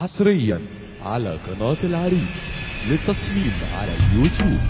حصريا على قناة العريف للتصميم على اليوتيوب.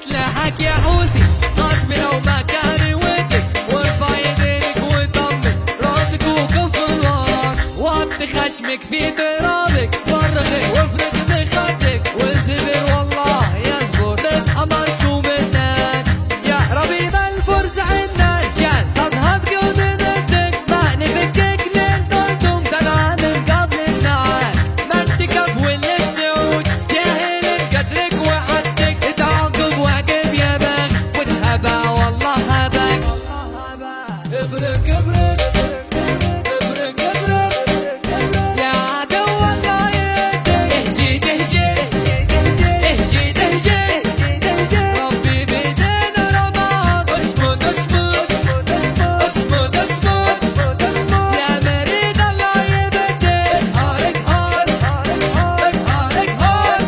سلاحك يا حوثي خصمي لو ما كان ودك، وارفع يدينك وطمن راسك وقف الوار، وطي خشمك في ترابك، فرغه وافرد بخدك، واعتبر والله يذكر من امرك ومنك يا ربيب الفرس عنا رجال تنهض جودتك، ما نفكك للدردم تنعى من قبل النعال، ما انتكف ولا السعود جاهل قدرك وعدك، اتعاقب وعقب يا بخ وتهبى والله هبك. ابرك ابرك ابرك ابرك يا عدو الله يهديك، اهجي تهجي اهجي تهجي، ربي بيدينا رباط، اصمد اصمد اصمد اصمد يا مريد الله يبدل، هارك هار هارك هار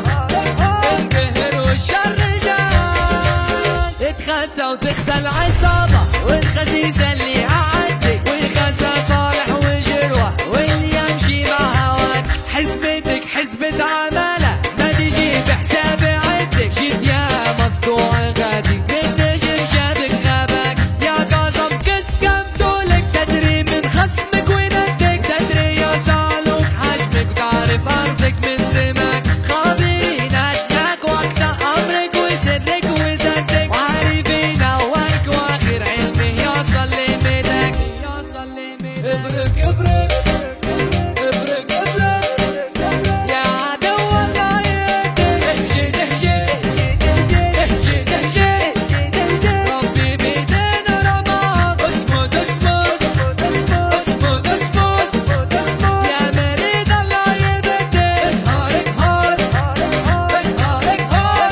القهر والشر جان، اتخسى وتخسى العصابة والخسيسة اللي قعدتك، ويخسى صالح وجروح واللي يمشي مع هواك، حسبتك حسبة عمالة ما تجي بحساب عدك، جيت يا مصدوع غادي بالنجم جابك غابك، يا قاسم كس كم دولك، تدري من خصمك وندك، تدري يا صالوك حجمك وتعرف ارضك من سمك، خابرين ادناك واقصى امرك وسرك وزدك، وعارفين اولك واخر علمه يوصل لميدك. ابرك ابرك ابرك ابرك يا عدو الله يهديك، اهجي تهجي اهجي تهجي، ربي بيدينا رباط، اصمد اصمد اصمد اصمد يا مريد الله يبدل، هارك هار هارك هار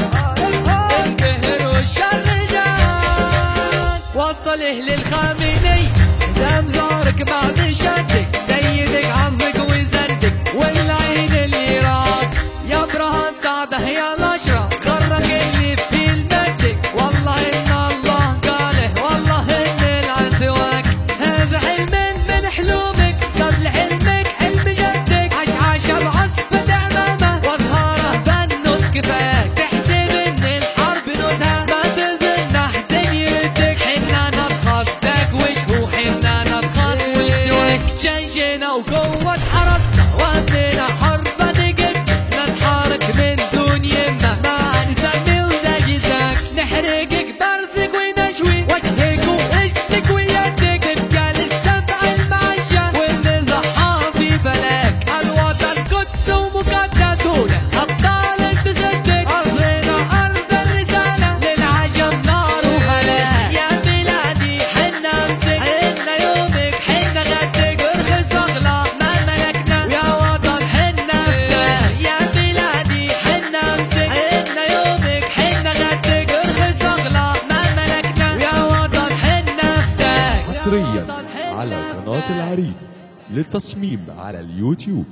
القهر والشر جان، وصله للخامنئي زمزارك مع مشدك، سيدك عمك وزدك والعين اللي راك، يا برهان صعبه يا الاشرف غرك اللي في المدك، والله ان الله قاله والله ان العثواك، هذا علم من حلومك قبل حلمك حلم جدك، عشعشه بعصفة عمامه واظهاره بنوت كفاك، تحسب ان الحرب نزهه ما تظن احد يردك، حنا نرخصتك وش هو حنا نرخص وشدوك، جيشنا وقوة حرسنا وامننا حربة دقك، ننحرك من دون يمه ما نسمي ودجزك، نحرقك برثك ونشوي وجهك واجتك ويدك، تبقى للسبع المعشة والمضحى في بلاك، الوطن قدس ومقدس وله ابطال تسدك، ارضنا ارض الرسالة للعجم نار وهلاك، يا بلادي حنا امسك حنا يومك حنا غدك، ارخص اغلى ما ملكنا ويا وطن حنا فداك، يا بلادي حنا امسك حنا يومك حنا غدك، ارخص اغلى ما ملكنا ويا وطن حنا فداك. حصريا على قناة العريف للتصميم على اليوتيوب.